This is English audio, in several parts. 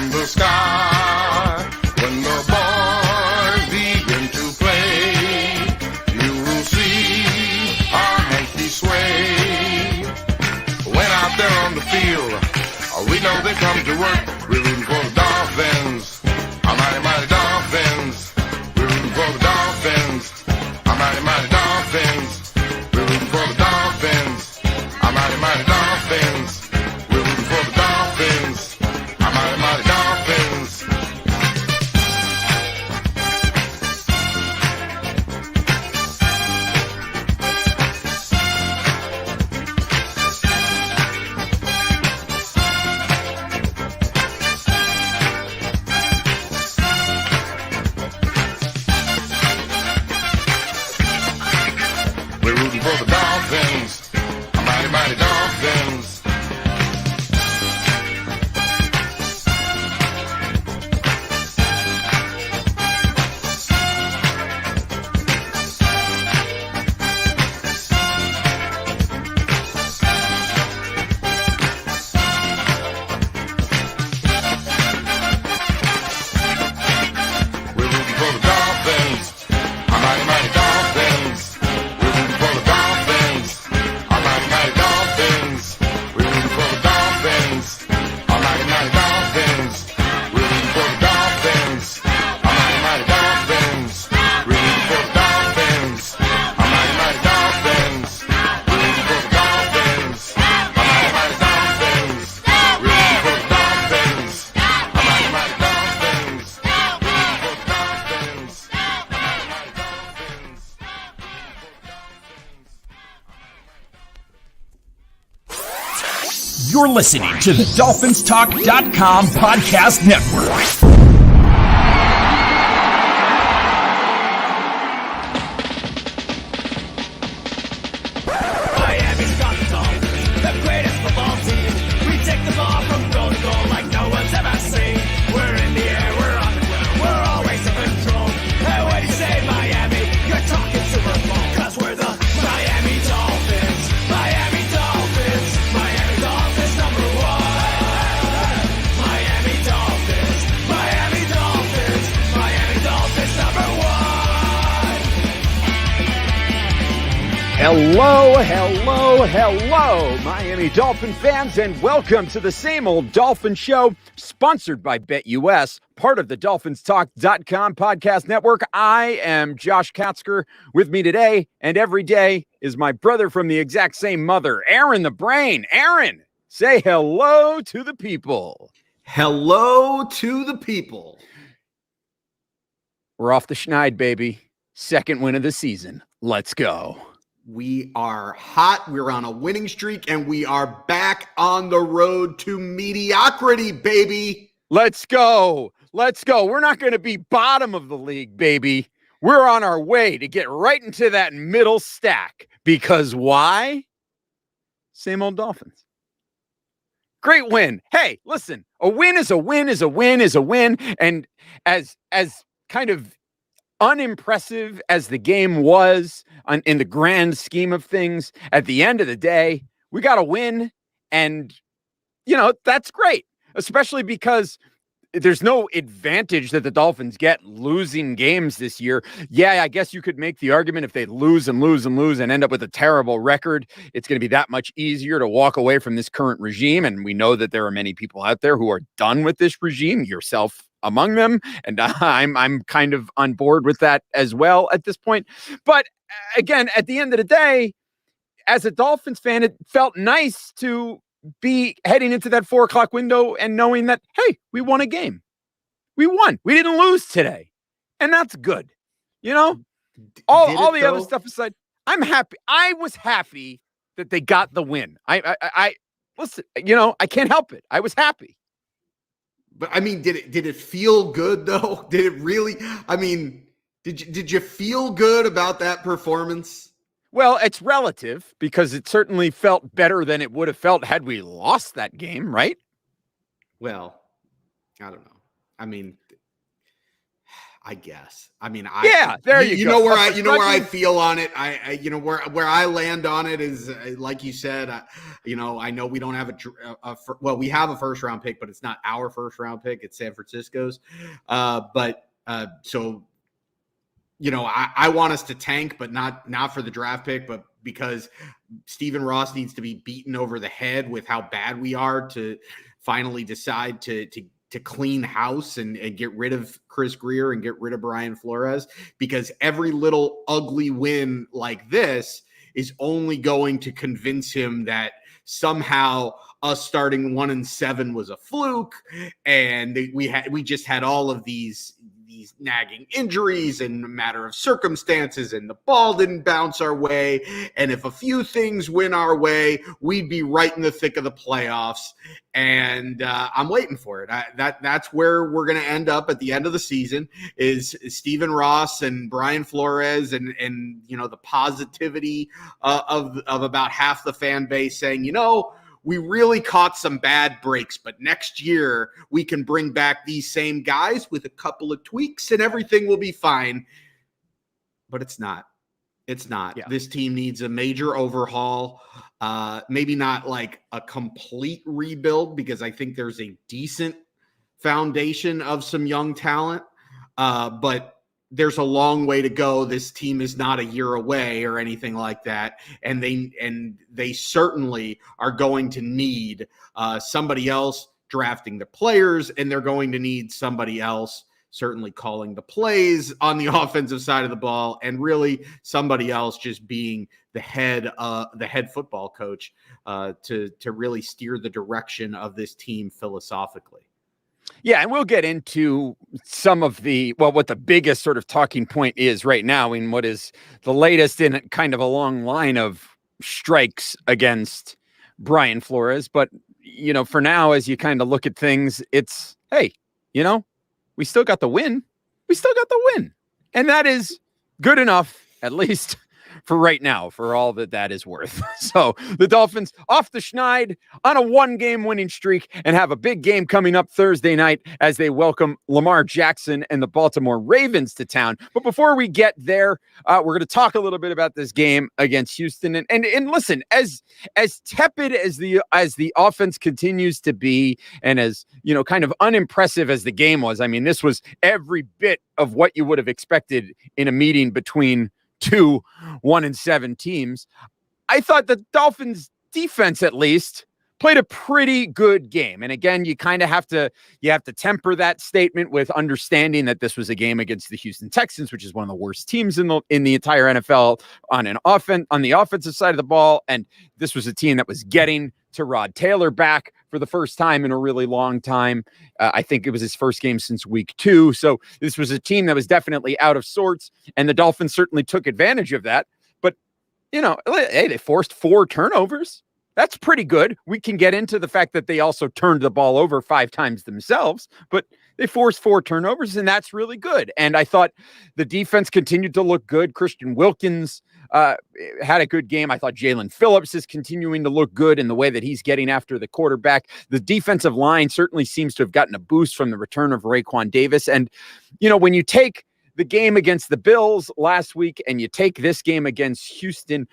from the sky. When the boys begin to play, you will see our hanky sway. When out there on the field, we know they come to work. We're rooting for the Dolphins, our mighty, mighty Dolphins. We're rooting for the Dolphins, our mighty, mighty Dolphins. We're rooting for the Dolphins, our mighty, mighty Dolphins. We're rooting for the Dolphins, our mighty, mighty Dolphins. We're rooting for the Dolphins, our mighty, mighty Dolphins. We're rooting for the Dolphins, our mighty, mighty Dolphins. We're rooting for the Dolphins, our mighty, mighty Dolphins. We're rooting for the Dolphins, our mighty, mighty Dolphins. We're rooting for the Dolphins, our mighty, mighty Dolphins. We're rooting for the Dolphins, our mighty, mighty Dolphins. We're rooting for the Dolphins, our mighty, mighty Dolphins. We're rooting for the Dolphins, our mighty, mighty Dolphins. We're rooting for the Dolphins, our mighty, mighty Dolphins. You're listening to the DolphinsTalk.com podcast network. Miami's got the Dolphins, the greatest football team. We take the ball from goal to goal like no one's ever seen. We're in the air, we're on the ground, we're always in control. Hey, when you say Miami, you're talking Super Bowl. 'Cause we're the Miami Dolphins, Miami Dolphins, Miami Dolphins number one. Miami Dolphins, Miami Dolphins, Miami Dolphins number one. Hello, Miami Dolphin fans, and welcome to the Same Old Dolphin Show, sponsored by BetUS, part of the DolphinsTalk.com podcast network. I am Josh Katzker. With me today and every day is my brother from the exact same mother, Aaron the Brain. Aaron, say hello to the people. Hello to the people. We're off the schneid, baby. Second win of the season. Let's go. We are hot. We're on a winning streak, and we are back on the road to mediocrity, baby. Let's go. Let's go. We're not going to be bottom of the league, baby. We're on our way to get right into that middle stack. Because why? Same old Dolphins. Great win. Hey, listen, a win is a win is a win is a win. And as kind of unimpressive as the game was in the grand scheme of things, at the end of the day, we got a win. And, that's great, especially because there's no advantage that the Dolphins get losing games this year. Yeah, I guess you could make the argument if they lose and lose and lose and end up with a terrible record, it's going to be that much easier to walk away from this current regime. And we know that there are many people out there who are done with this regime, yourself among them. And I'm kind of on board with that as well at this point. But again, at the end of the day, as a Dolphins fan, it felt nice to be heading into that 4:00 window and knowing that, hey, we won a game. We won. We didn't lose today. And that's good. All the other stuff aside, I'm happy. I was happy that they got the win. I listen, I can't help it. I was happy. But I mean, did it feel good though? Did it really? I mean, did you feel good about that performance? Well, it's relative because it certainly felt better than it would have felt had we lost that game, right? Well, I don't know. I mean, I guess. I mean, there you you go. know where I feel on it. I you know where I land on it is like you said. I know we don't have we have a first round pick, but it's not our first round pick. It's San Francisco's. So I want us to tank, but not for the draft pick, but because Stephen Ross needs to be beaten over the head with how bad we are to finally decide to clean house and get rid of Chris Greer and get rid of Brian Flores, because every little ugly win like this is only going to convince him that somehow us starting 1-7 was a fluke, and we just had all of these nagging injuries and a matter of circumstances, and the ball didn't bounce our way, and if a few things went our way, we'd be right in the thick of the playoffs. And I'm waiting for it. That's where we're going to end up at the end of the season, is Stephen Ross and Brian Flores and the positivity of about half the fan base saying, we really caught some bad breaks, but next year we can bring back these same guys with a couple of tweaks and everything will be fine. But it's not. It's not. Yeah. This team needs a major overhaul. Maybe not like a complete rebuild, because I think there's a decent foundation of some young talent. But there's a long way to go. This team is not a year away or anything like that. And they certainly are going to need somebody else drafting the players, and they're going to need somebody else certainly calling the plays on the offensive side of the ball, and really somebody else just being the head football coach to really steer the direction of this team philosophically. Yeah, and we'll get into some of what the biggest sort of talking point is right now, in what is the latest in kind of a long line of strikes against Brian Flores. But, for now, as you kind of look at things, it's, hey, we still got the win. We still got the win. And that is good enough, at least for right now, for all that is worth. So the Dolphins off the schneid on a 1-game winning streak, and have a big game coming up Thursday night as they welcome Lamar Jackson and the Baltimore Ravens to town. But before we get there, we're going to talk a little bit about this game against Houston. And listen, as tepid as the offense continues to be, and as kind of unimpressive as the game was, I mean, this was every bit of what you would have expected in a meeting between two 1-7 teams. I thought the Dolphins defense at least played a pretty good game. And again, you kind of have to temper that statement with understanding that this was a game against the Houston Texans, which is one of the worst teams in the entire NFL on the offensive side of the ball. And this was a team that was getting Tyrod Taylor back for the first time in a really long time. I think it was his first game since week 2. So this was a team that was definitely out of sorts, and the Dolphins certainly took advantage of that. But, hey, they forced 4 turnovers. That's pretty good. We can get into the fact that they also turned the ball over 5 times themselves, but they forced 4 turnovers, and that's really good. And I thought the defense continued to look good. Christian Wilkins had a good game. I thought Jalen Phillips is continuing to look good in the way that he's getting after the quarterback. The defensive line certainly seems to have gotten a boost from the return of Raekwon Davis. And, when you take the game against the Bills last week and you take this game against Houston,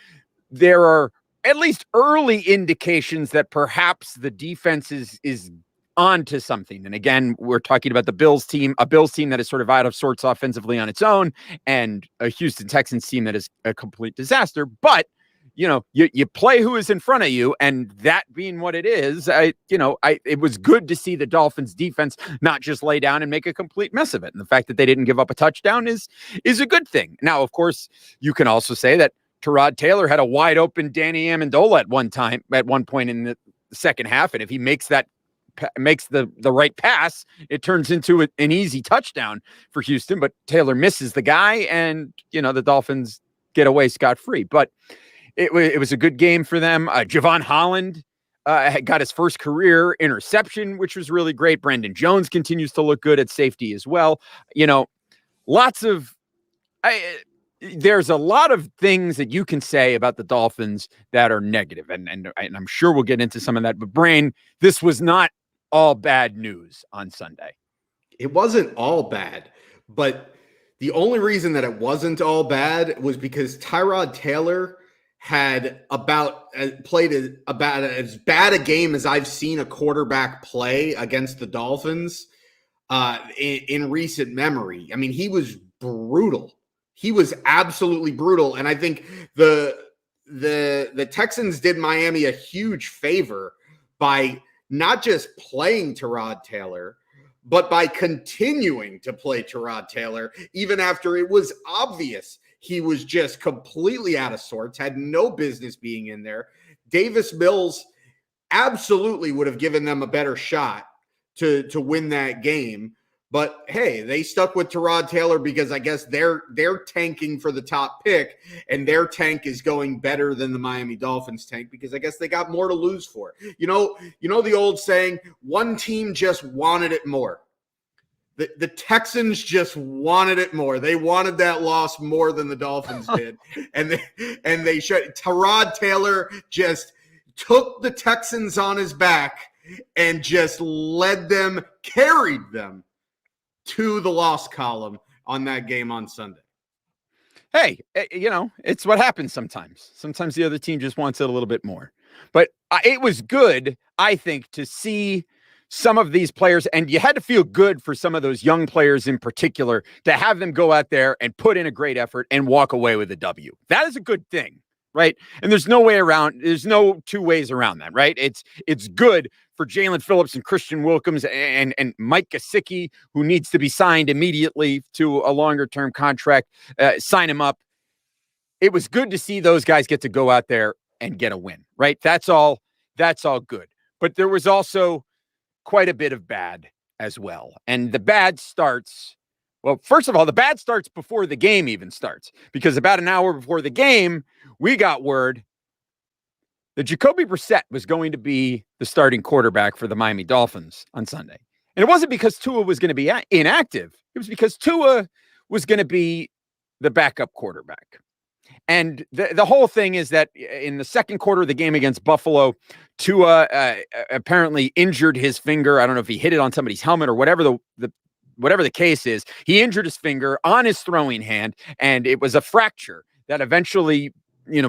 there are at least early indications that perhaps the defense is on to something. And again, we're talking about a Bills team that is sort of out of sorts offensively on its own, and a Houston Texans team that is a complete disaster. But, you play who is in front of you, and that being what it is, it was good to see the Dolphins defense not just lay down and make a complete mess of it. And the fact that they didn't give up a touchdown is a good thing. Now, of course, you can also say that Tyrod Taylor had a wide open Danny Amendola at one point in the second half. And if he makes the right pass, it turns into an easy touchdown for Houston. But Taylor misses the guy, and, the Dolphins get away scot-free. But it was a good game for them. Javon Holland got his first career interception, which was really great. Brandon Jones continues to look good at safety as well. There's a lot of things that you can say about the Dolphins that are negative, and I'm sure we'll get into some of that. But Brain, this was not all bad news on Sunday. It wasn't all bad, but The only reason that it wasn't all bad was because Tyrod Taylor had played about as bad a game as I've seen a quarterback play against the Dolphins in recent memory. I mean, he was brutal. He was absolutely brutal. And I think the Texans did Miami a huge favor by not just playing Tyrod Taylor, but by continuing to play Tyrod Taylor, even after it was obvious he was just completely out of sorts, had no business being in there. Davis Mills absolutely would have given them a better shot to win that game. But hey, they stuck with Tyrod Taylor because I guess they're tanking for the top pick, and their tank is going better than the Miami Dolphins tank because I guess they got more to lose for. You know the old saying, one team just wanted it more. The Texans just wanted it more. They wanted that loss more than the Dolphins did. and they showed Tyrod Taylor just took the Texans on his back and just led them, carried them to the loss column on that game on Sunday. Hey, it's what happens sometimes. Sometimes the other team just wants it a little bit more. But it was good, I think, to see some of these players, and you had to feel good for some of those young players in particular to have them go out there and put in a great effort and walk away with a W. That is a good thing, right? And there's no two ways around that, right? It's good for Jalen Phillips and Christian Wilkins and Mike Gesicki, who needs to be signed immediately to a longer-term contract. Sign him up. It was good to see those guys get to go out there and get a win, right? That's all good. But there was also quite a bit of bad as well. And the bad starts, well, first of all, the bad starts before the game even starts, because about an hour before the game, we got word that Jacoby Brissett was going to be the starting quarterback for the Miami Dolphins on Sunday. And it wasn't because Tua was going to be inactive. It was because Tua was going to be the backup quarterback. And the whole thing is that in the second quarter of the game against Buffalo, Tua apparently injured his finger. I don't know if he hit it on somebody's helmet or whatever the case is. He injured his finger on his throwing hand, and it was a fracture that eventually,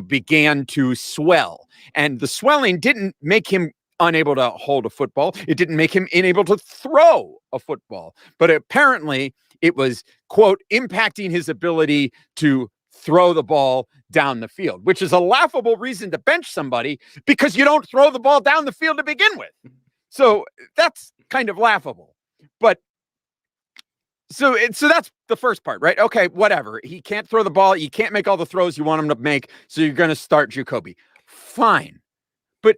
began to swell. And the swelling didn't make him unable to hold a football. It didn't make him unable to throw a football. But apparently it was, quote, impacting his ability to throw the ball down the field, which is a laughable reason to bench somebody because you don't throw the ball down the field to begin with. So that's kind of laughable. But so that's the first part, right? Okay, whatever. He can't throw the ball. You can't make all the throws you want him to make. So you're going to start Jacoby. Fine. But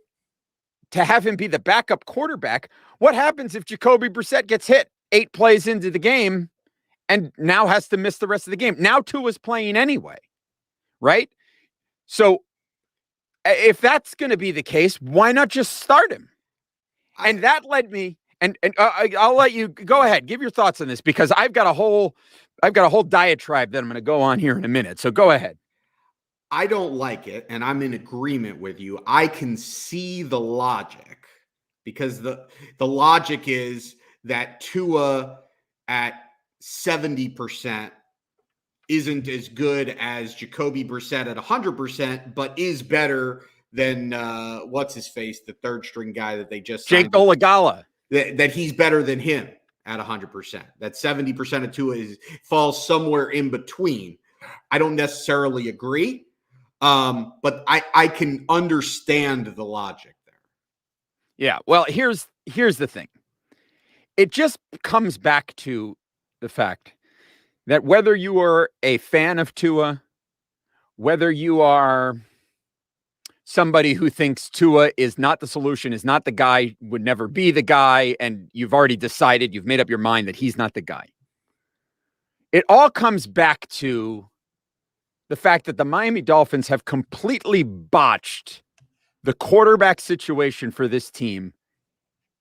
to have him be the backup quarterback, what happens if Jacoby Brissett gets hit 8 plays into the game and now has to miss the rest of the game? Now Tua's playing anyway, right? So if that's going to be the case, why not just start him? And that led me, and I'll let you go ahead, give your thoughts on this, because I've got a whole diatribe that I'm going to go on here in a minute. So go ahead. I don't like it, and I'm in agreement with you. I can see the logic, because the logic is that Tua at 70% isn't as good as Jacoby Brissett at 100%, but is better than what's his face, the third string guy that they just Jake Dolegala. That he's better than him at 100%. That 70% of Tua falls somewhere in between. I don't necessarily agree, but I can understand the logic there. Yeah. Well, here's the thing. It just comes back to the fact that whether you are a fan of Tua, whether you are somebody who thinks Tua is not the solution, is not the guy, would never be the guy, and you've already decided, you've made up your mind that he's not the guy. It all comes back to the fact that the Miami Dolphins have completely botched the quarterback situation for this team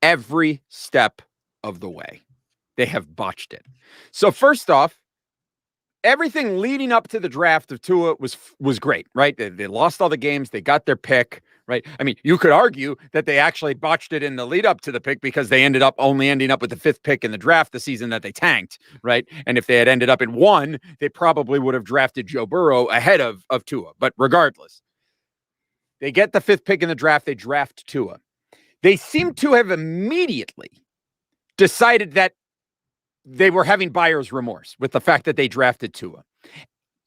every step of the way. They have botched it. So first off, everything leading up to the draft of Tua was great, right? They lost all the games. They got their pick, right? I mean, you could argue that they actually botched it in the lead up to the pick because they ended up only ending up with the 5th pick in the draft the season that they tanked, right? And if they had ended up in 1, they probably would have drafted Joe Burrow ahead of Tua. But regardless, they get the 5th pick in the draft. They draft Tua. They seem to have immediately decided that they were having buyer's remorse with the fact that they drafted Tua.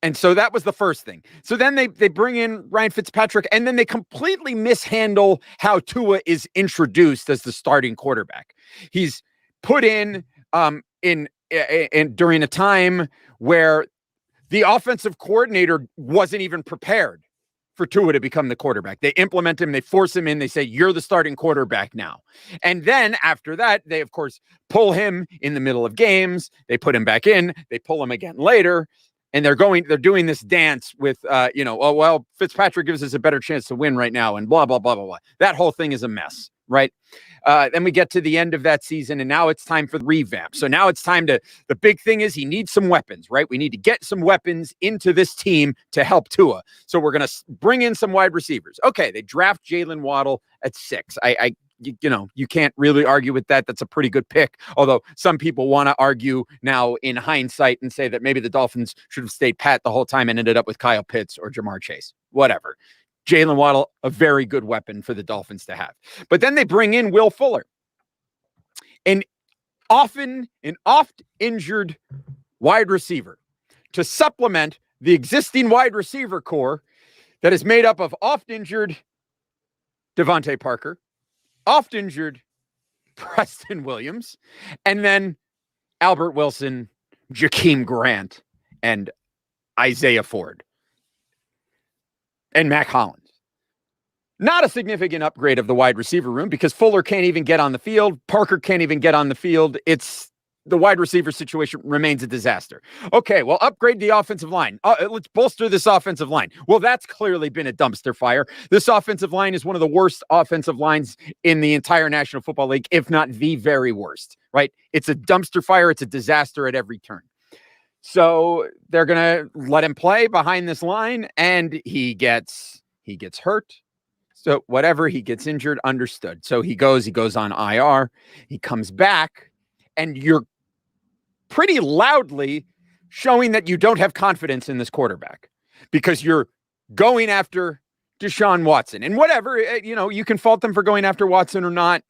And so that was the first thing. So then they bring in Ryan Fitzpatrick, and then they completely mishandle how Tua is introduced as the starting quarterback. He's put in during a time where the offensive coordinator wasn't even prepared for Tua to become the quarterback. They implement him, they force him in, they say, you're the starting quarterback now. And then after that, they, of course, pull him in the middle of games. They put him back in, they pull him again later. And they're doing this dance with, oh, well, Fitzpatrick gives us a better chance to win right now and blah, blah, blah, blah, blah. That whole thing is a mess, right? Then we get to the end of that season and now it's time for the revamp. So now it's time the big thing is he needs some weapons, right? We need to get some weapons into this team to help Tua. So we're going to bring in some wide receivers. Okay, they draft Jalen Waddle at 6. You can't really argue with that. That's a pretty good pick. Although some people want to argue now in hindsight and say that maybe the Dolphins should have stayed pat the whole time and ended up with Kyle Pitts or Jamar Chase, whatever. Jalen Waddle, a very good weapon for the Dolphins to have. But then they bring in Will Fuller, an oft-injured wide receiver, to supplement the existing wide receiver core that is made up of oft-injured Devontae Parker, oft-injured Preston Williams, and then Albert Wilson, Jakeem Grant, and Isaiah Ford, and Mac Hollins. Not a significant upgrade of the wide receiver room because Fuller can't even get on the field. Parker can't even get on the field. The wide receiver situation remains a disaster. Okay, well, upgrade the offensive line. Let's bolster this offensive line. Well, that's clearly been a dumpster fire. This offensive line is one of the worst offensive lines in the entire National Football League, if not the very worst, right? It's a dumpster fire. It's a disaster at every turn. So they're going to let him play behind this line, and he gets hurt. So whatever, he gets injured, understood. So he goes on IR. He comes back, and you're pretty loudly showing that you don't have confidence in this quarterback because you're going after Deshaun Watson. And whatever, you can fault them for going after Watson or not.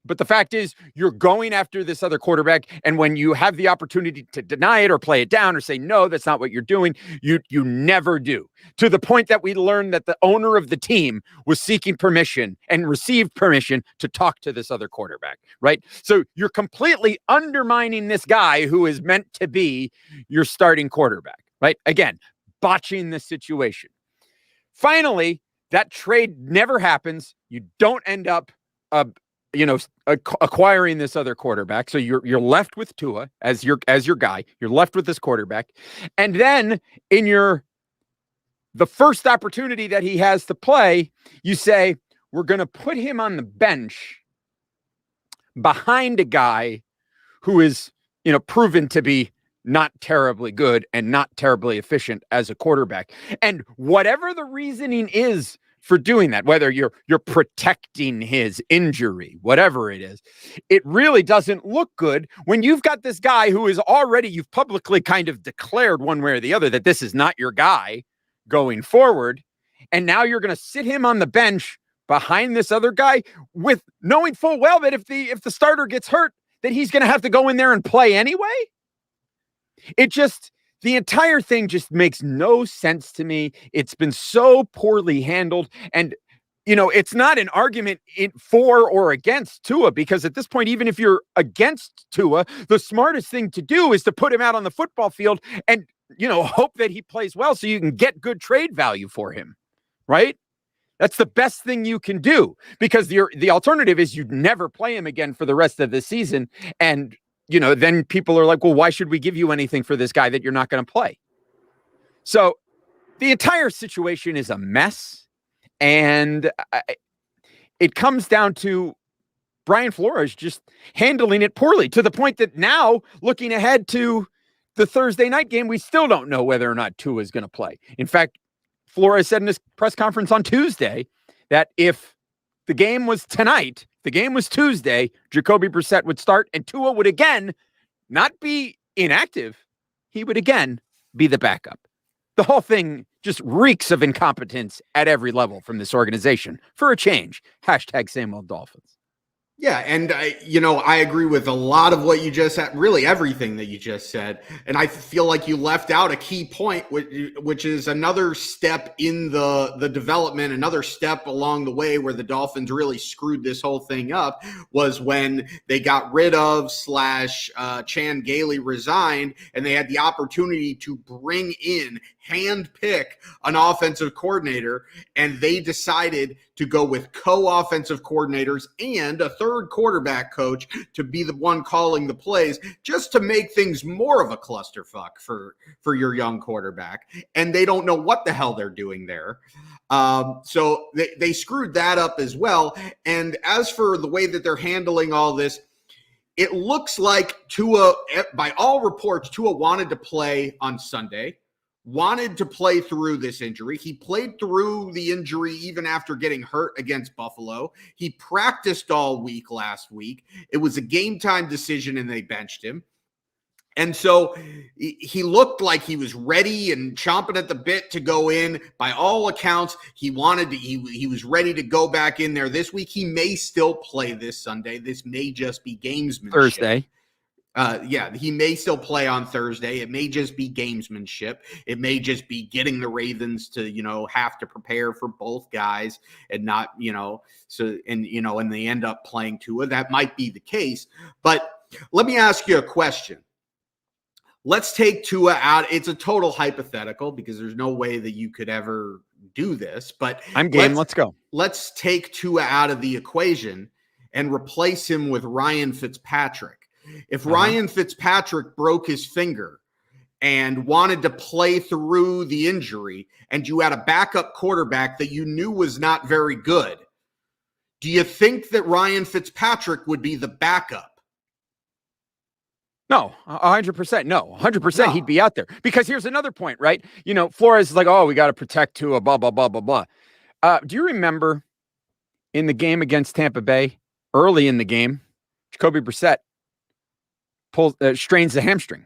But the fact is, you're going after this other quarterback. And when you have the opportunity to deny it or play it down or say, no, that's not what you're doing, you never do. To the point that we learned that the owner of the team was seeking permission and received permission to talk to this other quarterback, right? So you're completely undermining this guy who is meant to be your starting quarterback, right? Again, botching the situation. Finally, that trade never happens. You don't end up acquiring this other quarterback. So you're left with Tua as your guy. You're left with this quarterback. And then the first opportunity that he has to play, you say, we're going to put him on the bench behind a guy who is, proven to be not terribly good and not terribly efficient as a quarterback. And whatever the reasoning is for doing that, whether you're protecting his injury, whatever it is, it really doesn't look good when you've got this guy who is already, you've publicly kind of declared one way or the other that this is not your guy going forward. And now you're going to sit him on the bench behind this other guy with knowing full well that if the starter gets hurt, that he's going to have to go in there and play anyway. The entire thing just makes no sense to me. It's been so poorly handled. And, it's not an argument for or against Tua, because at this point, even if you're against Tua, the smartest thing to do is to put him out on the football field and, hope that he plays well so you can get good trade value for him, right? That's the best thing you can do, because the alternative is you'd never play him again for the rest of the season. And then people are like, well, why should we give you anything for this guy that you're not going to play? So the entire situation is a mess. And it comes down to Brian Flores just handling it poorly, to the point that now, looking ahead to the Thursday night game, we still don't know whether or not Tua is going to play. In fact, Flores said in his press conference on Tuesday that if the game was tonight, the game was Tuesday, Jacoby Brissett would start and Tua would again not be inactive. He would again be the backup. The whole thing just reeks of incompetence at every level from this organization. For a change, hashtag same old Dolphins. Yeah, and I agree with a lot of what you just said, really everything that you just said. And I feel like you left out a key point, which is another step in the development, another step along the way where the Dolphins really screwed this whole thing up, was when they got rid of / Chan Gailey resigned, and they had the opportunity to bring in, handpick an offensive coordinator, and they decided to go with co-offensive coordinators and a third quarterback coach to be the one calling the plays, just to make things more of a clusterfuck for your young quarterback. And they don't know what the hell they're doing there. So they screwed that up as well. And as for the way that they're handling all this, it looks like Tua, by all reports, Tua wanted to play on Sunday, wanted to play through this injury. He played through the injury even after getting hurt against Buffalo. He practiced all week last week. It was a game time decision and they benched him. And so he looked like he was ready and chomping at the bit to go in. By all accounts, he was ready to go back in there this week. He may still play this Sunday. This may just be gamesmanship. Thursday. He may still play on Thursday. It may just be gamesmanship. It may just be getting the Ravens to, have to prepare for both guys and not, and they end up playing Tua. That might be the case. But let me ask you a question. Let's take Tua out. It's a total hypothetical because there's no way that you could ever do this, but I'm game. Let's go. Let's take Tua out of the equation and replace him with Ryan Fitzpatrick. If Ryan Fitzpatrick broke his finger and wanted to play through the injury, and you had a backup quarterback that you knew was not very good, do you think that Ryan Fitzpatrick would be the backup? No, 100%. No, 100% he'd be out there. Because here's another point, right? Flores is like, oh, we got to protect Tua, blah, blah, blah, blah, blah. Do you remember in the game against Tampa Bay, early in the game, Jacoby Brissett strains the hamstring,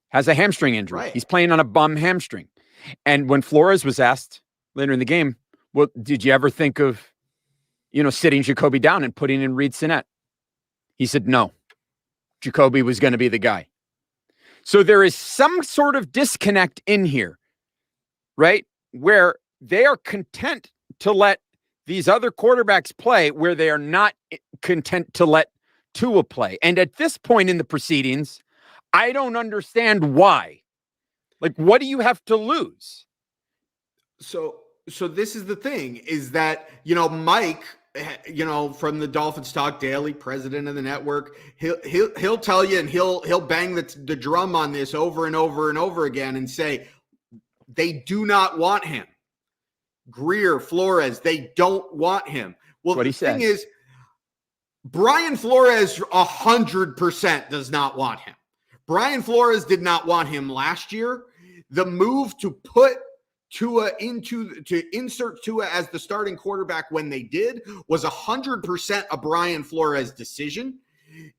has a hamstring injury. Right. He's playing on a bum hamstring. And when Flores was asked later in the game, well, did you ever think of, sitting Jacoby down and putting in Reed Sinnett? He said, no, Jacoby was going to be the guy. So there is some sort of disconnect in here, right? Where they are content to let these other quarterbacks play where they are not content to let Tua play. And at this point in the proceedings, I don't understand why. Like, what do you have to lose? So this is the thing, is that, Mike, from the Dolphins Talk Daily, president of the network, he'll tell you, and he'll bang the drum on this over and over and over again and say, they do not want him. Greer, Flores, they don't want him. Well, what the thing is, Brian Flores 100% does not want him. Brian Flores did not want him last year. The move to put Tua to insert Tua as the starting quarterback when they did was 100% a Brian Flores decision.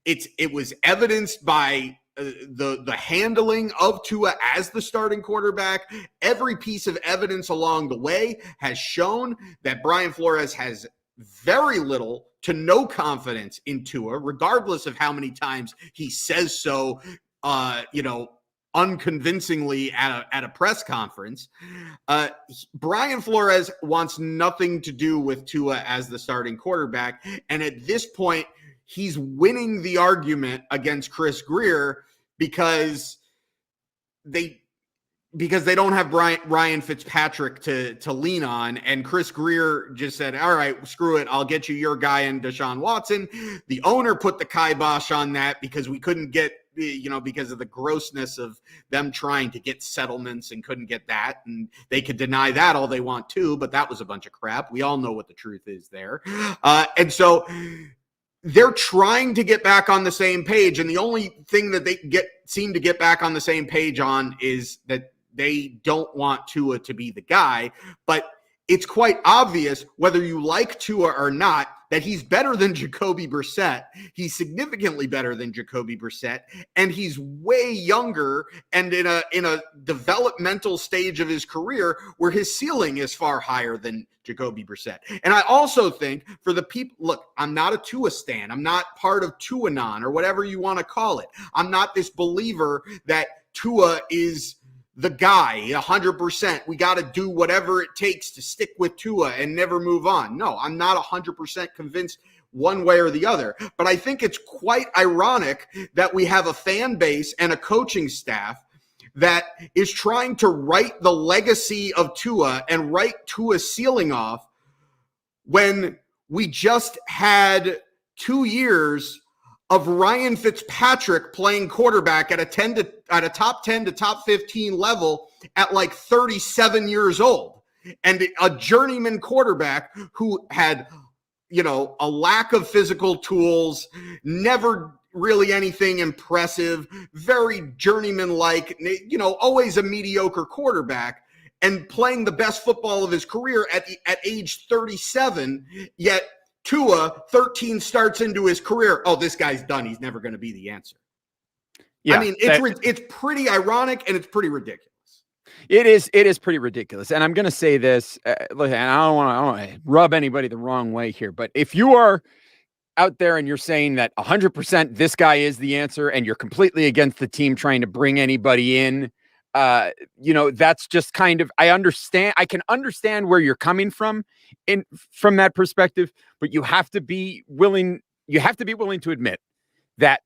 It was evidenced by the handling of Tua as the starting quarterback. Every piece of evidence along the way has shown that Brian Flores has very little to no confidence in Tua, regardless of how many times he says so, unconvincingly at a press conference. Brian Flores wants nothing to do with Tua as the starting quarterback. And at this point, he's winning the argument against Chris Greer because they don't have Ryan Fitzpatrick to lean on. And Chris Greer just said, all right, screw it. I'll get you your guy in Deshaun Watson. The owner put the kibosh on that because we couldn't get, because of the grossness of them trying to get settlements and couldn't get that. And they could deny that all they want to, but that was a bunch of crap. We all know what the truth is there. And so they're trying to get back on the same page. And the only thing that they seem to get back on the same page on is that they don't want Tua to be the guy. But it's quite obvious, whether you like Tua or not, that he's better than Jacoby Brissett. He's significantly better than Jacoby Brissett, and he's way younger and in a developmental stage of his career where his ceiling is far higher than Jacoby Brissett. And I also think for the people, look, I'm not a Tua stan. I'm not part of Tuanon or whatever you want to call it. I'm not this believer that Tua is the guy 100%. We got to do whatever it takes to stick with Tua and never move on. No, I'm not 100% convinced one way or the other. But I think it's quite ironic that we have a fan base and a coaching staff that is trying to write the legacy of Tua and write Tua's ceiling off when we just had 2 years of Ryan Fitzpatrick playing quarterback at a top 10 to top 15 level at like 37 years old, and a journeyman quarterback who had, a lack of physical tools, never really anything impressive, very journeyman-like, always a mediocre quarterback, and playing the best football of his career at age 37, yet Tua, 13 starts into his career. Oh, this guy's done. He's never going to be the answer. Yeah, I mean, it's pretty ironic and it's pretty ridiculous. It is pretty ridiculous. And I'm going to say this, look, and I don't want to rub anybody the wrong way here, but if you are out there and you're saying that 100% this guy is the answer and you're completely against the team trying to bring anybody in, that's just kind of, I can understand where you're coming from from that perspective, but you have to be willing to admit that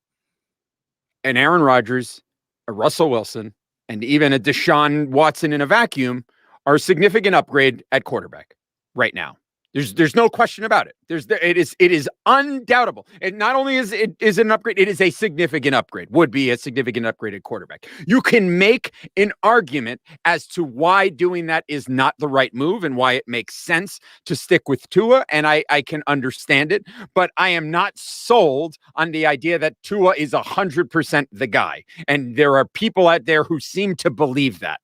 an Aaron Rodgers, a Russell Wilson, and even a Deshaun Watson in a vacuum are a significant upgrade at quarterback right now. There's no question about it. It is undoubtable. And not only is it an upgrade, it is a significant upgrade. Would be a significant upgrade at quarterback. You can make an argument as to why doing that is not the right move and why it makes sense to stick with Tua, and I can understand it. But I am not sold on the idea that Tua is 100% the guy. And there are people out there who seem to believe that.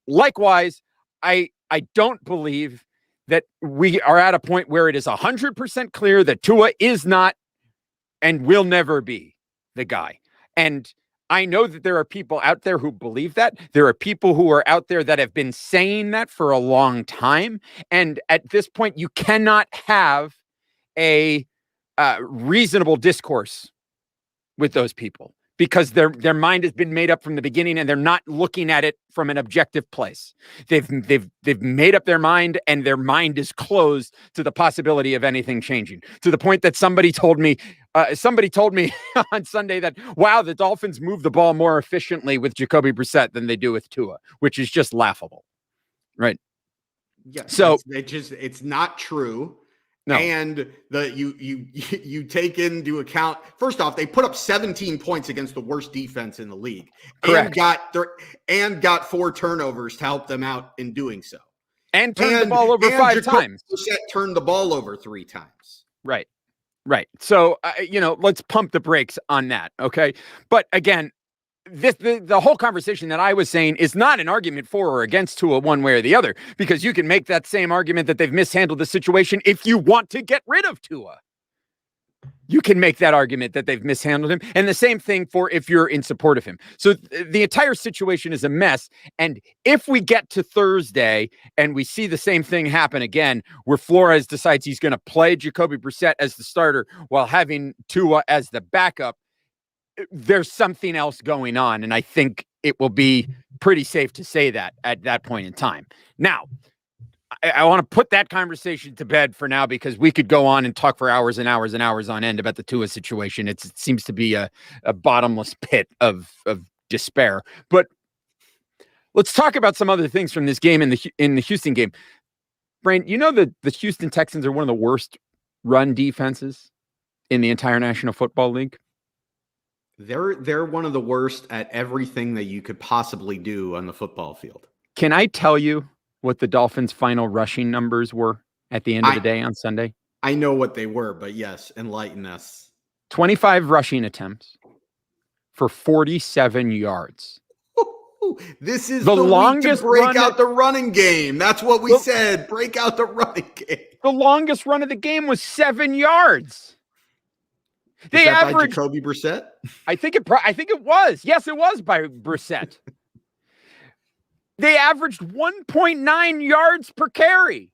Likewise, I don't believe that we are at a point where it is 100% clear that Tua is not and will never be the guy. And I know that there are people out there who believe that. There are people who are out there that have been saying that for a long time. And at this point, you cannot have a reasonable discourse with those people because their mind has been made up from the beginning and they're not looking at it from an objective place. They've made up their mind and their mind is closed to the possibility of anything changing, to the point that somebody told me on Sunday that, wow, the Dolphins move the ball more efficiently with Jacoby Brissett than they do with Tua, which is just laughable. Right. Yeah. So it's not true. No. And you take into account, first off, they put up 17 points against the worst defense in the league. Correct. And got 4 turnovers to help them out in doing so. And turned the ball over 5 times. Turned the ball over 3 times. Right. So, let's pump the brakes on that. Okay. But again, the whole conversation that I was saying is not an argument for or against Tua one way or the other, because you can make that same argument that they've mishandled the situation if you want to get rid of Tua. You can make that argument that they've mishandled him. And the same thing for if you're in support of him. So the entire situation is a mess. And if we get to Thursday and we see the same thing happen again, where Flores decides he's going to play Jacoby Brissett as the starter while having Tua as the backup, there's something else going on. And I think it will be pretty safe to say that at that point in time. Now, I want to put that conversation to bed for now, because we could go on and talk for hours and hours and hours on end about the Tua situation. It seems to be a bottomless pit of despair. But let's talk about some other things from this game in the Houston game. Brain, the Houston Texans are one of the worst run defenses in the entire National Football League. They're one of the worst at everything that you could possibly do on the football field. Can I tell you what the Dolphins' final rushing numbers were at the end of the day on Sunday? I know what they were, but yes, enlighten us. 25 rushing attempts for 47 yards. This is The the longest week to break run out the running game. That's what we Well- said. Break out the running game. The longest run of the game was 7 yards. Was They that by averaged. Jacoby Brissett? I think it was. Yes, it was by Brissett. They averaged 1.9 yards per carry.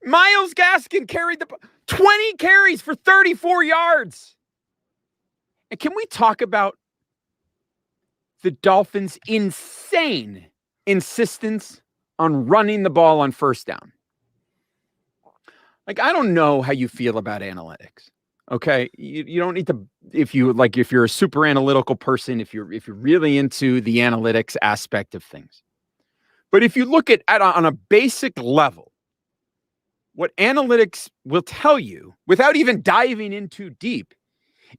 Myles Gaskin carried 20 carries for 34 yards. And can we talk about the Dolphins' insane insistence on running the ball on first down? Like, I don't know how you feel about analytics. Okay. You don't need to, if you're a super analytical person, if you're really into the analytics aspect of things. But if you look at on a basic level, what analytics will tell you without even diving in too deep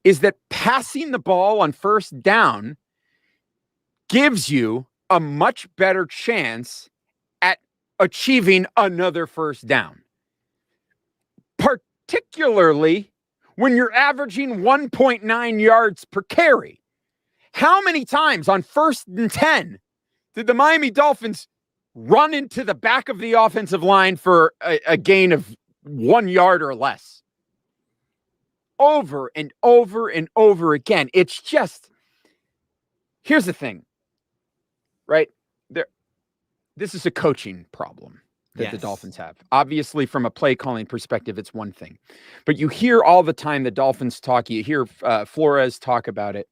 is that passing the ball on first down gives you a much better chance at achieving another first down. Particularly when you're averaging 1.9 yards per carry. How many times on 1st and 10 did the Miami Dolphins run into the back of the offensive line for a gain of 1 yard or less? Over and over and over again. It's just, here's the thing, right? This is a coaching problem that the Dolphins have. Obviously, from a play calling perspective, it's one thing. But you hear all the time the Dolphins talk, you hear Flores talk about it.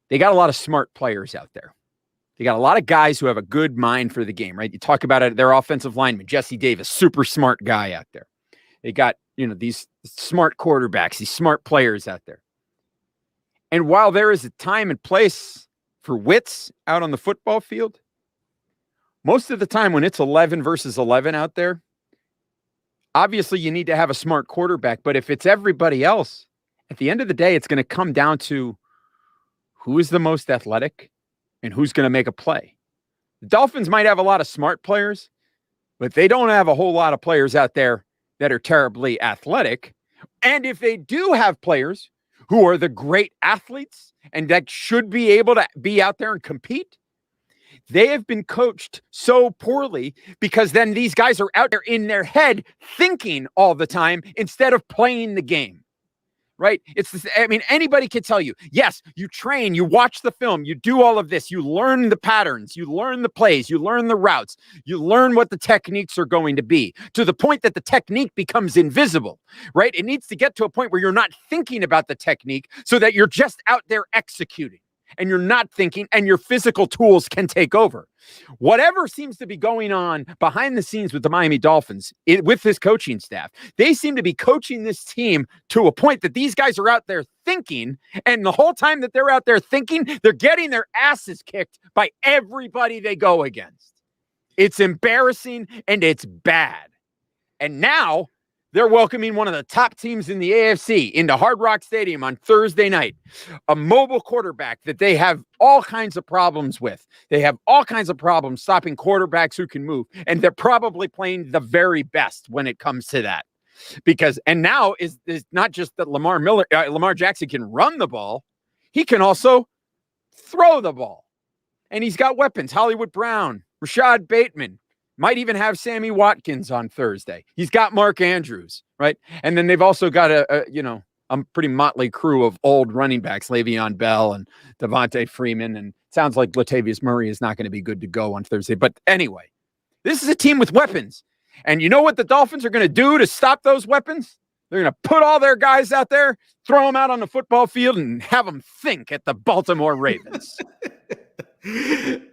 They got a lot of smart players out there. They got a lot of guys who have a good mind for the game, right? You talk about it, their offensive lineman, Jesse Davis, super smart guy out there. They got, these smart quarterbacks, these smart players out there. And while there is a time and place for wits out on the football field, most of the time when it's 11 versus 11 out there, obviously you need to have a smart quarterback. But if it's everybody else, at the end of the day, it's going to come down to who is the most athletic and who's going to make a play. The Dolphins might have a lot of smart players, but they don't have a whole lot of players out there that are terribly athletic. And if they do have players who are the great athletes and that should be able to be out there and compete, they have been coached so poorly because then these guys are out there in their head thinking all the time instead of playing the game, right? Anybody can tell you, yes, you train, you watch the film, you do all of this, you learn the patterns, you learn the plays, you learn the routes, you learn what the techniques are going to be to the point that the technique becomes invisible, right? It needs to get to a point where you're not thinking about the technique so that you're just out there executing. And you're not thinking, and your physical tools can take over. Whatever seems to be going on behind the scenes with the Miami Dolphins, with this coaching staff, they seem to be coaching this team to a point that these guys are out there thinking, and the whole time that they're out there thinking, they're getting their asses kicked by everybody they go against. It's embarrassing, and it's bad. And now they're welcoming one of the top teams in the AFC into Hard Rock Stadium on Thursday night, a mobile quarterback that they have all kinds of problems with. They have all kinds of problems stopping quarterbacks who can move, and they're probably playing the very best when it comes to that. And now is not just that Lamar Jackson can run the ball, he can also throw the ball. And he's got weapons, Hollywood Brown, Rashad Bateman, might even have Sammy Watkins on Thursday. He's got Mark Andrews, right? And then they've also got a pretty motley crew of old running backs, Le'Veon Bell and Devontae Freeman. And it sounds like Latavius Murray is not going to be good to go on Thursday. But anyway, this is a team with weapons. And you know what the Dolphins are going to do to stop those weapons? They're going to put all their guys out there, throw them out on the football field, and have them think at the Baltimore Ravens.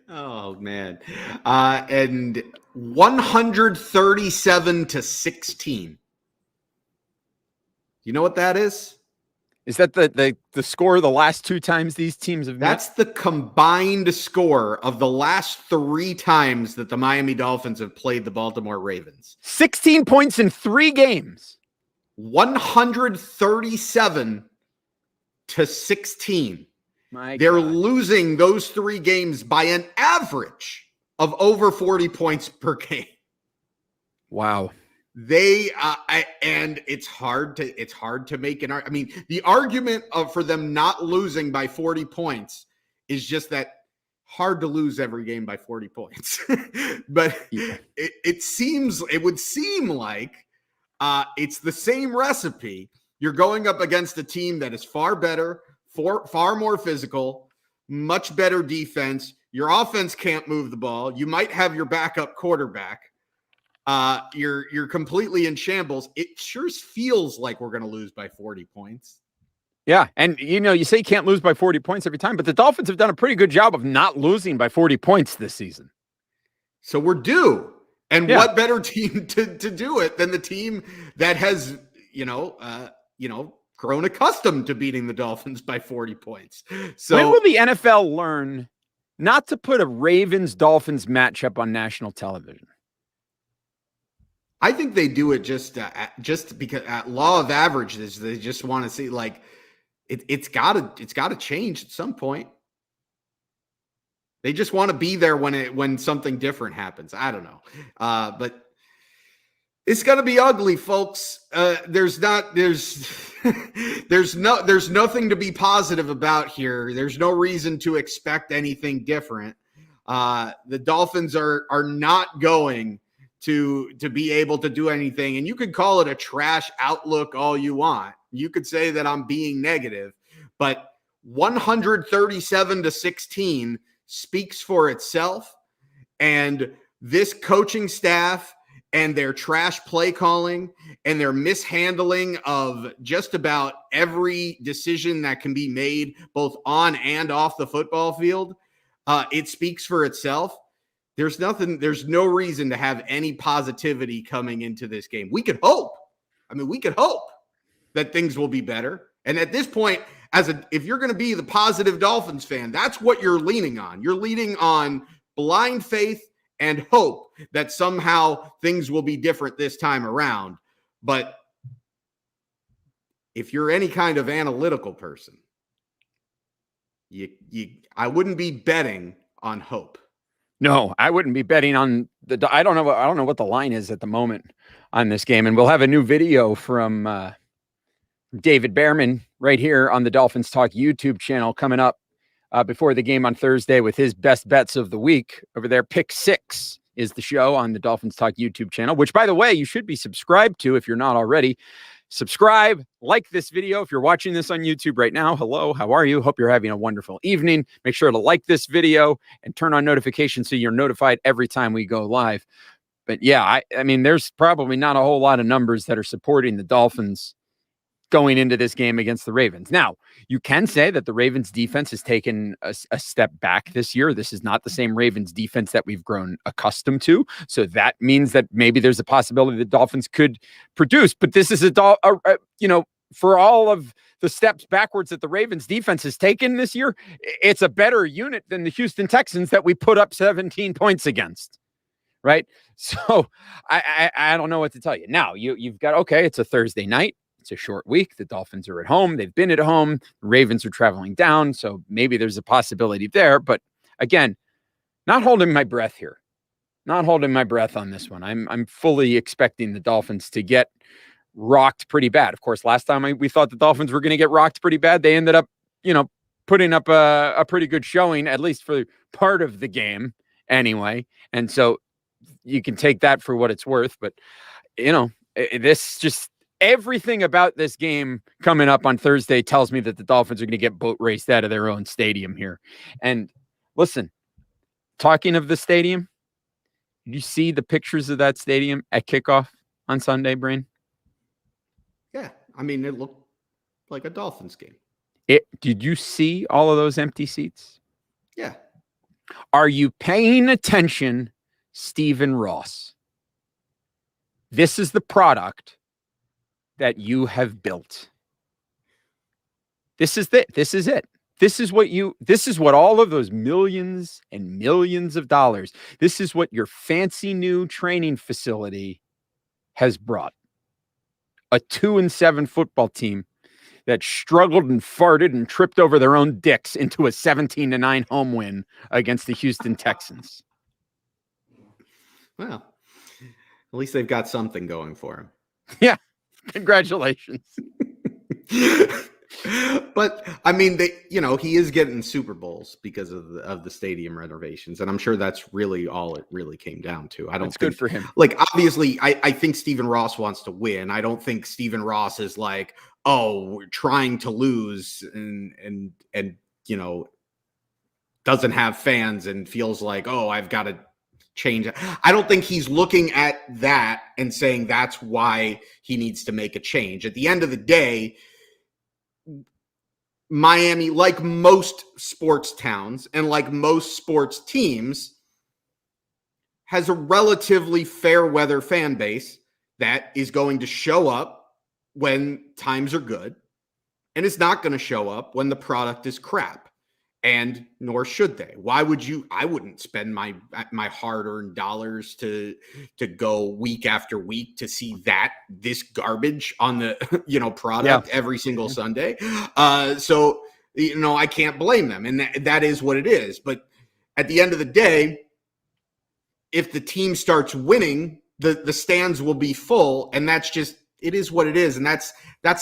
Oh, man. And 137-16. You know what that is? Is that the score the last two times these teams have met? That's the combined score of the last 3 times that the Miami Dolphins have played the Baltimore Ravens. 16 points in 3 games. 137-16. They're losing those 3 games by an average of over 40 points per game. Wow. And it's hard to make an argument. The argument for them not losing by 40 points is just that hard to lose every game by 40 points. But it would seem like it's the same recipe. You're going up against a team that is far better, far more physical, much better defense. Your offense can't move the ball. You might have your backup quarterback. You're completely in shambles. It sure feels like we're going to lose by 40 points. Yeah. And, you say you can't lose by 40 points every time, but the Dolphins have done a pretty good job of not losing by 40 points this season. So we're due. And what better team to do it than the team that has, grown accustomed to beating the Dolphins by 40 points. So when will the NFL learn not to put a Ravens-Dolphins matchup on national television? I think they do it just because at law of averages, they just want to see like it's got to change at some point. They just want to be there when something different happens. I don't know, but it's going to be ugly, folks. There's nothing to be positive about here. There's no reason to expect anything different. The Dolphins are not going to be able to do anything. And you could call it a trash outlook all you want. You could say that I'm being negative, but 137-16 speaks for itself. And this coaching staff and their trash play calling and their mishandling of just about every decision that can be made both on and off the football field, it speaks for itself. There's no reason to have any positivity coming into this game. We could hope that things will be better. And at this point, if you're going to be the positive Dolphins fan, that's what you're leaning on. You're leaning on blind faith and hope that somehow things will be different this time around. But if you're any kind of analytical person, I wouldn't be betting on hope. No, I wouldn't be betting on I don't know what the line is at the moment on this game. And we'll have a new video from David Behrman right here on the Dolphins Talk YouTube channel coming up before the game on Thursday with his best bets of the week over there. Pick 6 is the show on the Dolphins Talk YouTube channel, which, by the way, you should be subscribed to if you're not already. Subscribe, like this video. If you're watching this on YouTube right now, hello, how are you? Hope you're having a wonderful evening. Make sure to like this video and turn on notifications so you're notified every time we go live. But yeah, I mean, there's probably not a whole lot of numbers that are supporting the Dolphins going into this game against the Ravens. Now, you can say that the Ravens defense has taken a step back this year. This is not the same Ravens defense that we've grown accustomed to. So that means that maybe there's a possibility the Dolphins could produce, but this is for all of the steps backwards that the Ravens defense has taken this year, it's a better unit than the Houston Texans that we put up 17 points against. Right. So I don't know what to tell you. Now you've got, okay, it's a Thursday night. It's a short week. The Dolphins are at home. They've been at home. The Ravens are traveling down. So maybe there's a possibility there. But again, not holding my breath here. Not holding my breath on this one. I'm fully expecting the Dolphins to get rocked pretty bad. Of course, last time we thought the Dolphins were going to get rocked pretty bad. They ended up, putting up a pretty good showing, at least for part of the game anyway. And so you can take that for what it's worth. But, this just... everything about this game coming up on Thursday tells me that the Dolphins are going to get boat raced out of their own stadium here. And listen, talking of the stadium, did you see the pictures of that stadium at kickoff on Sunday, Brain? Yeah. I mean, it looked like a Dolphins game. Did you see all of those empty seats? Yeah. Are you paying attention, Stephen Ross? This is the product that you have built. This is it. This is it. This is what all of those millions and millions of dollars, this is what your fancy new training facility has brought. A 2-7 football team that struggled and farted and tripped over their own dicks into a 17-9 home win against the Houston Texans. Well, at least they've got something going for them. Yeah. Congratulations. But I mean, he is getting Super Bowls because of the stadium renovations, and I'm sure that's really all it really came down to. I don't That's think, good for him. like, obviously, I think Stephen Ross wants to win. I don't think Stephen Ross is like, oh, we're trying to lose and doesn't have fans and feels like, oh, I've got to change it. I don't think he's looking at that and saying that's why he needs to make a change. At the end of the day, Miami, like most sports towns and like most sports teams, has a relatively fair weather fan base that is going to show up when times are good and is not going to show up when the product is crap. And nor should they. Why would you? I wouldn't spend my hard-earned dollars to go week after week to see this garbage on the product every single Sunday. So I can't blame them, and that is what it is. But at the end of the day, if the team starts winning, the stands will be full, and it is what it is, and that's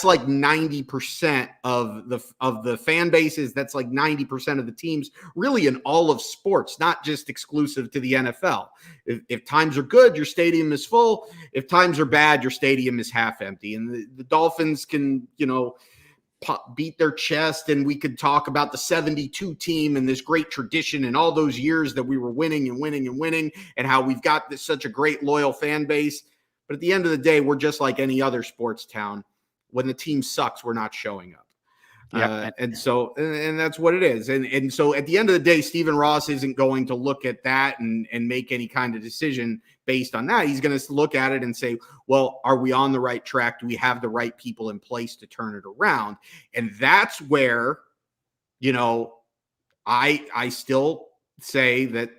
like 90% of the fan bases. That's like 90% of the teams, really, in all of sports, not just exclusive to the NFL. If times are good, your stadium is full. If times are bad, your stadium is half empty. And the Dolphins can, beat their chest, and we could talk about the 72 team and this great tradition and all those years that we were winning and winning and winning, and how we've got such a great loyal fan base. But at the end of the day, we're just like any other sports town. When the team sucks, we're not showing up. And that's what it is. And so at the end of the day, Stephen Ross isn't going to look at that and make any kind of decision based on that. He's going to look at it and say, well, are we on the right track? Do we have the right people in place to turn it around? And that's where, I still say that,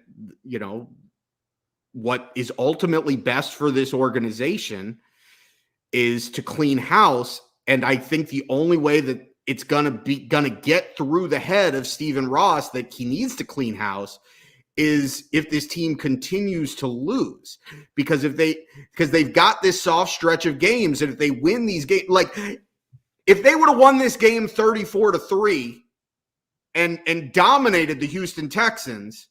what is ultimately best for this organization is to clean house. And I think the only way that it's gonna get through the head of Stephen Ross that he needs to clean house is if this team continues to lose, because they've got this soft stretch of games, and if they win these games, like if they would have won this game 34-3 and dominated the Houston Texans,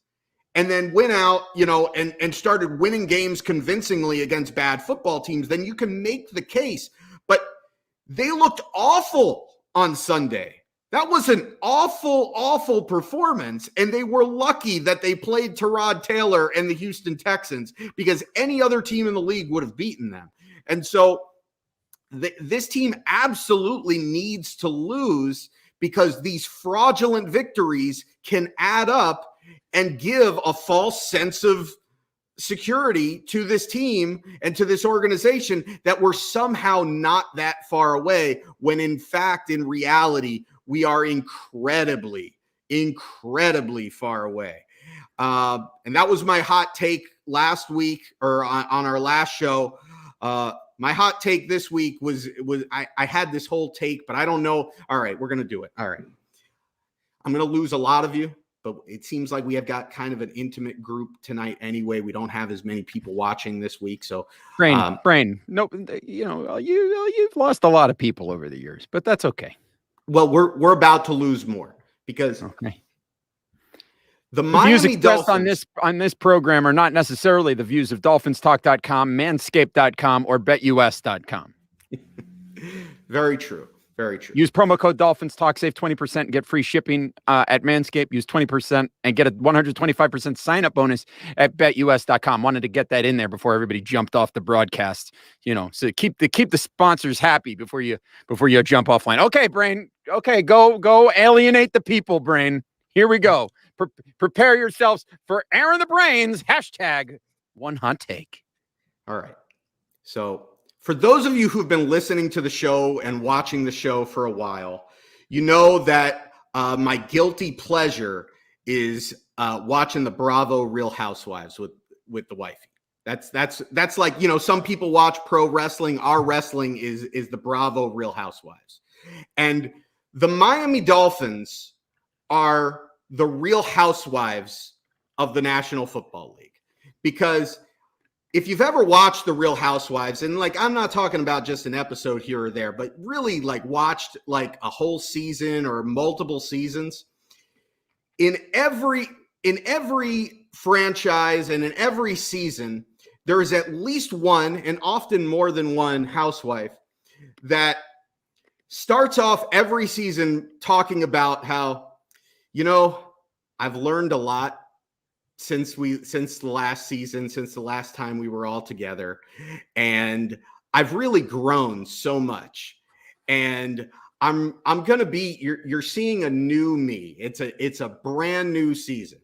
and then went out, and started winning games convincingly against bad football teams, then you can make the case. But they looked awful on Sunday. That was an awful, awful performance, and they were lucky that they played Tyrod Taylor and the Houston Texans, because any other team in the league would have beaten them. And so this team absolutely needs to lose, because these fraudulent victories can add up and give a false sense of security to this team and to this organization that we're somehow not that far away, when in fact, in reality, we are incredibly, incredibly far away. And that was my hot take last week, or on our last show. My hot take this week was I had this whole take, but I don't know. All right, we're going to do it. All right. I'm going to lose a lot of you, but it seems like we have got kind of an intimate group tonight anyway. We don't have as many people watching this week. So Brain. No, you've lost a lot of people over the years, but that's okay. Well, we're about to lose more, because the views Miami expressed Dolphins on this program are not necessarily the views of DolphinsTalk.com, Manscaped.com, or BetUS.com. Very true. Very true. Use promo code DolphinsTalk, save 20% and get free shipping at Manscaped. Use 20% and get a 125% sign-up bonus at BetUS.com. Wanted to get that in there before everybody jumped off the broadcast. So keep the sponsors happy before you jump offline. Okay, Brain. Okay, go alienate the people, Brain. Here we go. Prepare yourselves for Aaron the Brains, #1HotTake. All right. So for those of you who've been listening to the show and watching the show for a while, you know that my guilty pleasure is watching the Bravo Real Housewives with the wifey. That's like, some people watch pro wrestling. Our wrestling is the Bravo Real Housewives. And the Miami Dolphins are the Real Housewives of the National Football League, because if you've ever watched The Real Housewives, and like I'm not talking about just an episode here or there, but really like watched like a whole season or multiple seasons, in every franchise and in every season, there is at least one, and often more than one, housewife that starts off every season talking about how, I've learned a lot since the last season, since the last time we were all together. And I've really grown so much. And I'm going to be, you're seeing a new me. It's a brand new season.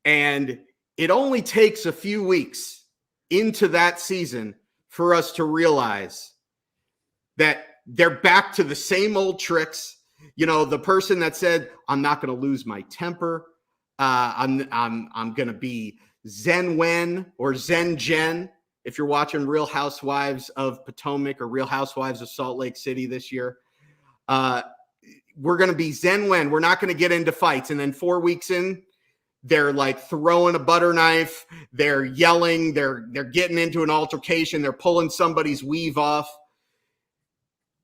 And it only takes a few weeks into that season for us to realize that they're back to the same old tricks. The person that said, I'm not going to lose my temper. I'm going to be Zen Wen or Zen Jen. If you're watching Real Housewives of Potomac or Real Housewives of Salt Lake City this year, we're going to be Zen Wen. We're not going to get into fights. And then 4 weeks in, they're like throwing a butter knife. They're yelling. They're getting into an altercation. They're pulling somebody's weave off.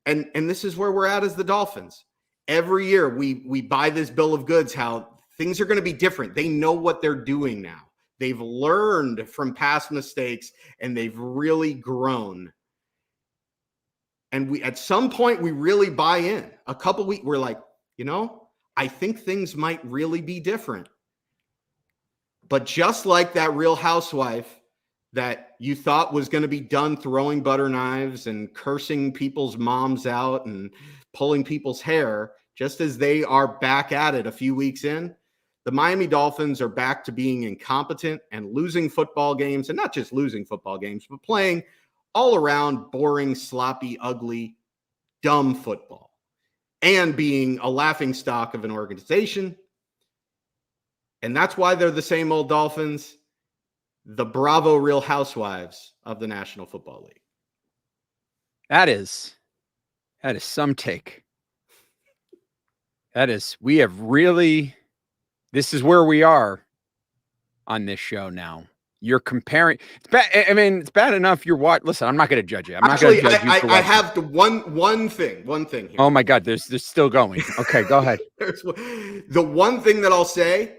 And this is where we're at as the Dolphins. Every year we buy this bill of goods, how things are going to be different. They know what they're doing now. They've learned from past mistakes and they've really grown. And at some point we really buy in. A couple weeks, we're like, I think things might really be different. But just like that Real Housewife that you thought was going to be done throwing butter knives and cursing people's moms out and pulling people's hair, just as they are back at it a few weeks in, the Miami Dolphins are back to being incompetent and losing football games, and not just losing football games, but playing all around boring, sloppy, ugly, dumb football, and being a laughingstock of an organization. And that's why they're the same old Dolphins, the Bravo Real Housewives of the National Football League. That is some take. This is where we are on this show now. You're comparing. It's bad. I mean, it's bad enough you're Listen, I'm not going to judge you. I'm not going to judge you for I have the one thing here. Oh my God, there's still going. Okay, go ahead. The one thing that I'll say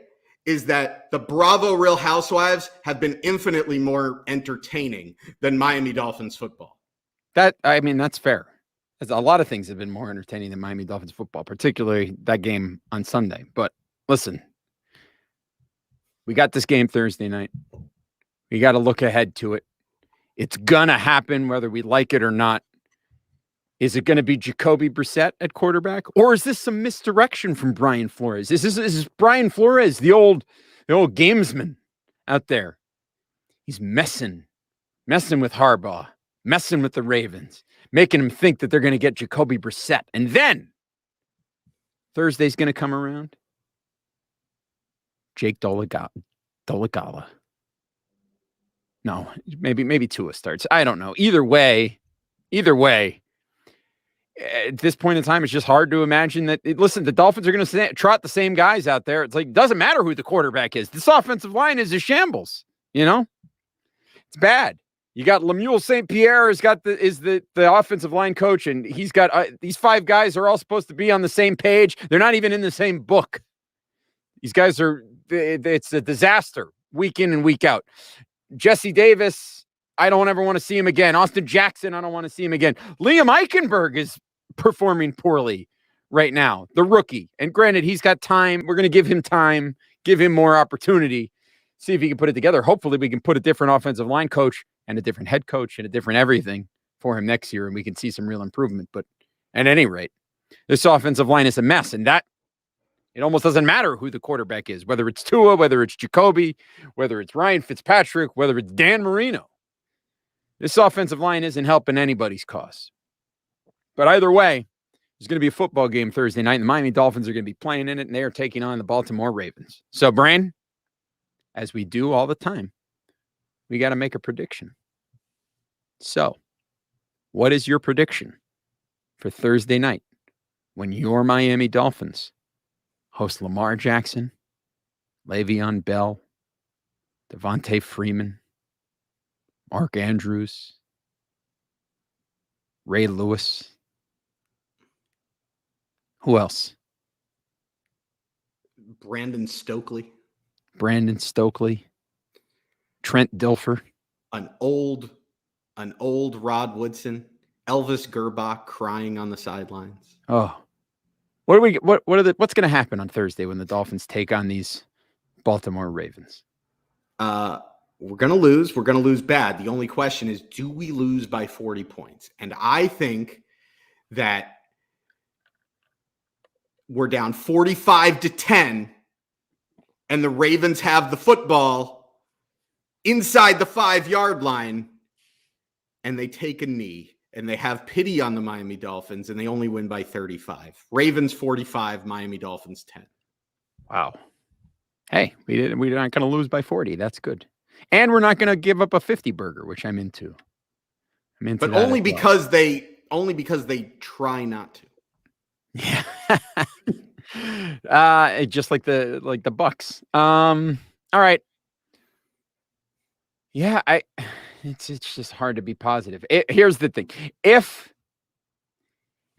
is that the Bravo Real Housewives have been infinitely more entertaining than Miami Dolphins football. That's fair. A lot of things have been more entertaining than Miami Dolphins football, particularly that game on Sunday. But listen, we got this game Thursday night. We got to look ahead to it. It's going to happen whether we like it or not. Is it going to be Jacoby Brissett at quarterback? Or is this some misdirection from Brian Flores? Is this Brian Flores, the old gamesman out there? He's messing with Harbaugh, messing with the Ravens, making him think that they're going to get Jacoby Brissett. And then Thursday's going to come around. Jake Dolegala. No, maybe Tua starts. I don't know. Either way, at this point in time, it's just hard to imagine that. Listen, the Dolphins are going to trot the same guys out there. It's like, it doesn't matter who the quarterback is. This offensive line is a shambles. It's bad. You got Lemuel St. Pierre is the offensive line coach, and he's got these 5 guys are all supposed to be on the same page. They're not even in the same book. These guys it's a disaster week in and week out. Jesse Davis, I don't ever want to see him again. Austin Jackson, I don't want to see him again. Liam Eichenberg is performing poorly right now, the rookie. And granted, he's got time. We're going to give him time, give him more opportunity, see if he can put it together. Hopefully we can put a different offensive line coach and a different head coach and a different everything for him next year, and we can see some real improvement. But at any rate, this offensive line is a mess, and that it almost doesn't matter who the quarterback is, whether it's Tua, whether it's Jacoby, whether it's Ryan Fitzpatrick, whether it's Dan Marino. This offensive line isn't helping anybody's cause. But either way, there's going to be a football game Thursday night, and the Miami Dolphins are going to be playing in it, and they are taking on the Baltimore Ravens. So, Brain, as we do all the time, we got to make a prediction. So, what is your prediction for Thursday night when your Miami Dolphins host Lamar Jackson, Le'Veon Bell, Devontae Freeman, Mark Andrews, Ray Lewis. Who else? Brandon Stokely. Brandon Stokely. Trent Dilfer. An old Rod Woodson. Elvis Gerbach crying on the sidelines. Oh. What's going to happen on Thursday when the Dolphins take on these Baltimore Ravens? We're going to lose. We're going to lose bad. The only question is, do we lose by 40 points? And I think that we're down 45-10, and the Ravens have the football inside the 5-yard line, and they take a knee, and they have pity on the Miami Dolphins, and they only win by 35. Ravens 45, Miami Dolphins 10. Wow. Hey, we're not going to lose by 40. That's good. And we're not going to give up a 50 burger, which I'm into. But only because they try not to. Yeah. Just like the Bucks. All right. Yeah, it's just hard to be positive. Here's the thing. If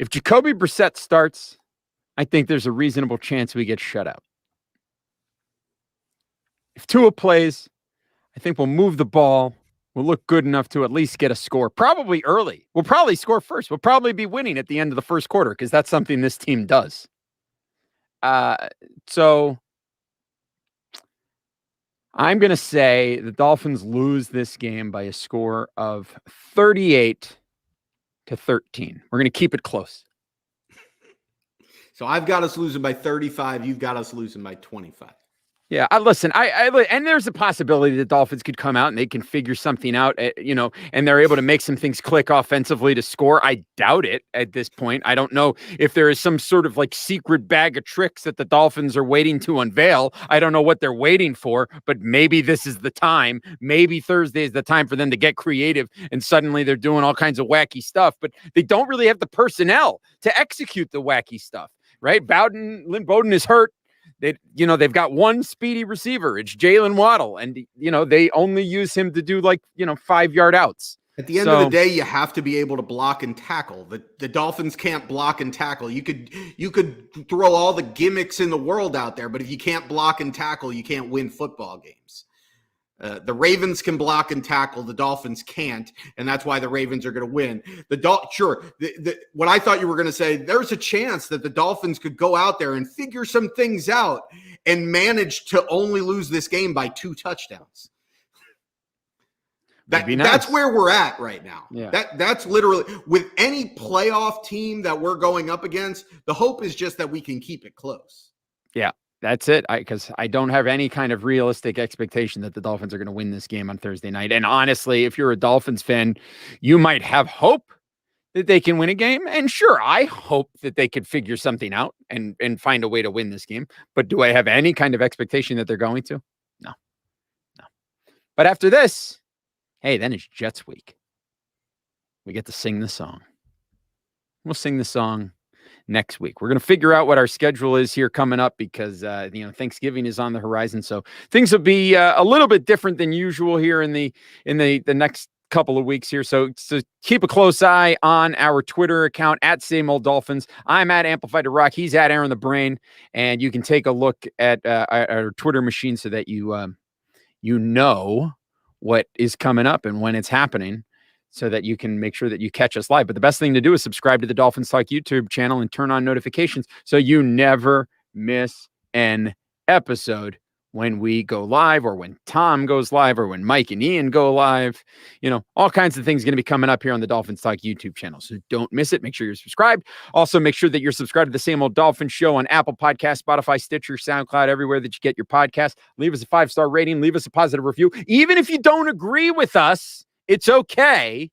Jacoby Brissett starts, I think there's a reasonable chance we get shut out. If Tua plays, I think we'll move the ball. We'll look good enough to at least get a score, probably early. We'll probably score first. We'll probably be winning at the end of the first quarter because that's something this team does. So I'm going to say the Dolphins lose this game by a score of 38-13. We're going to keep it close. So I've got us losing by 35. You've got us losing by 25. Yeah, listen, and there's a possibility the Dolphins could come out and they can figure something out, and they're able to make some things click offensively to score. I doubt it at this point. I don't know if there is some sort of like secret bag of tricks that the Dolphins are waiting to unveil. I don't know what they're waiting for, but maybe this is the time. Maybe Thursday is the time for them to get creative, and suddenly they're doing all kinds of wacky stuff, but they don't really have the personnel to execute the wacky stuff, right? Lynn Bowden is hurt. They've got one speedy receiver. It's Jalen Waddle. And, they only use him to do 5-yard outs. At the end of the day, you have to be able to block and tackle. The Dolphins can't block and tackle. You could throw all the gimmicks in the world out there, but if you can't block and tackle, you can't win football games. The Ravens can block and tackle. The Dolphins can't, and that's why the Ravens are going to win. What I thought you were going to say, there's a chance that the Dolphins could go out there and figure some things out and manage to only lose this game by 2 touchdowns. Nice. That's where we're at right now. Yeah. That's literally, with any playoff team that we're going up against, the hope is just that we can keep it close. Yeah. That's it, because I don't have any kind of realistic expectation that the Dolphins are going to win this game on Thursday night. And honestly, if you're a Dolphins fan, you might have hope that they can win a game. And sure, I hope that they could figure something out and find a way to win this game. But do I have any kind of expectation that they're going to? No. But after this, hey, then it's Jets week. We get to sing the song. We'll sing the song next week. We're going to figure out what our schedule is here coming up because, Thanksgiving is on the horizon. So things will be a little bit different than usual here in the next couple of weeks here. So keep a close eye on our Twitter account at Same Old Dolphins. I'm at Amplified to Rock. He's at Aaron the Brain. And you can take a look at our Twitter machine so that you know what is coming up and when it's happening, so that you can make sure that you catch us live. But the best thing to do is subscribe to the Dolphins Talk YouTube channel and turn on notifications so you never miss an episode when we go live, or when Tom goes live, or when Mike and Ian go live. All kinds of things going to be coming up here on the Dolphins Talk YouTube channel. So don't miss it. Make sure you're subscribed. Also, make sure that you're subscribed to the Same Old Dolphins Show on Apple Podcasts, Spotify, Stitcher, SoundCloud, everywhere that you get your podcast. Leave us a 5-star rating. Leave us a positive review. Even if you don't agree with us, it's okay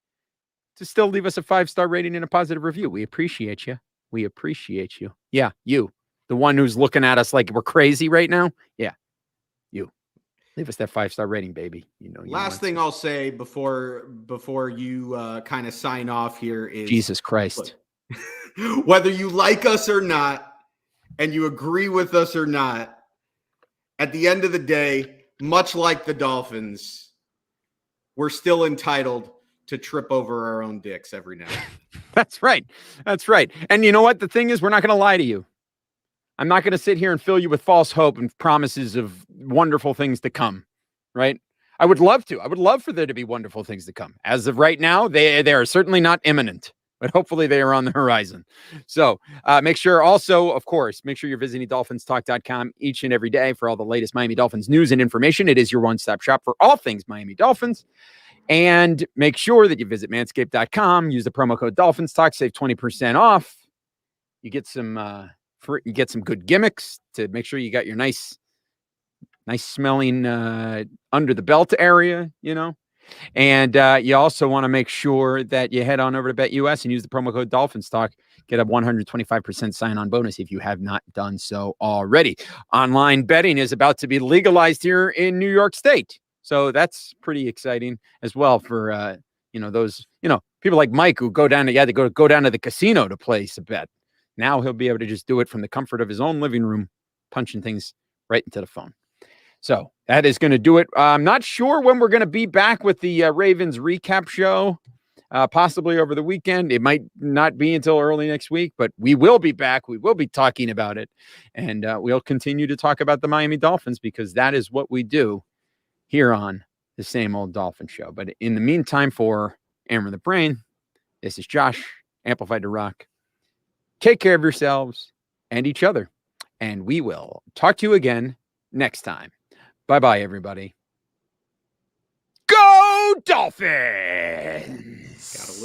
to still leave us a 5-star rating and a positive review. We appreciate you. We appreciate you. Yeah, you. The one who's looking at us like we're crazy right now. Yeah, you. Leave us that 5-star rating, baby. Last thing I'll say before you kind of sign off here is, Jesus Christ. Whether you like us or not, and you agree with us or not, at the end of the day, much like the Dolphins, we're still entitled to trip over our own dicks every now and then. That's right. That's right. And you know what? The thing is, we're not going to lie to you. I'm not going to sit here and fill you with false hope and promises of wonderful things to come, right? I would love to. I would love for there to be wonderful things to come. As of right now, they are certainly not imminent, but hopefully they are on the horizon. So make sure also, of course, make sure you're visiting DolphinsTalk.com each and every day for all the latest Miami Dolphins news and information. It is your one-stop shop for all things Miami Dolphins. And make sure that you visit manscaped.com, use the promo code DolphinsTalk, save 20% off. You get some you get some good gimmicks to make sure you got your nice smelling under the belt area, you know. And you also want to make sure that you head on over to BetUS and use the promo code DolphinsTalk. Get a 125% sign-on bonus if you have not done so already. Online betting is about to be legalized here in New York State. So that's pretty exciting as well for, those, people like Mike who go down to, go down to the casino to place a bet. Now he'll be able to just do it from the comfort of his own living room, punching things right into the phone. So that is going to do it. I'm not sure when we're going to be back with the Ravens recap show, possibly over the weekend. It might not be until early next week, but we will be back. We will be talking about it. And we'll continue to talk about the Miami Dolphins because that is what we do here on the Same Old Dolphin Show. But in the meantime, for Amber the Brain, this is Josh, Amplified to Rock. Take care of yourselves and each other. And we will talk to you again next time. Bye-bye, everybody. Go Dolphins! Gotta lose.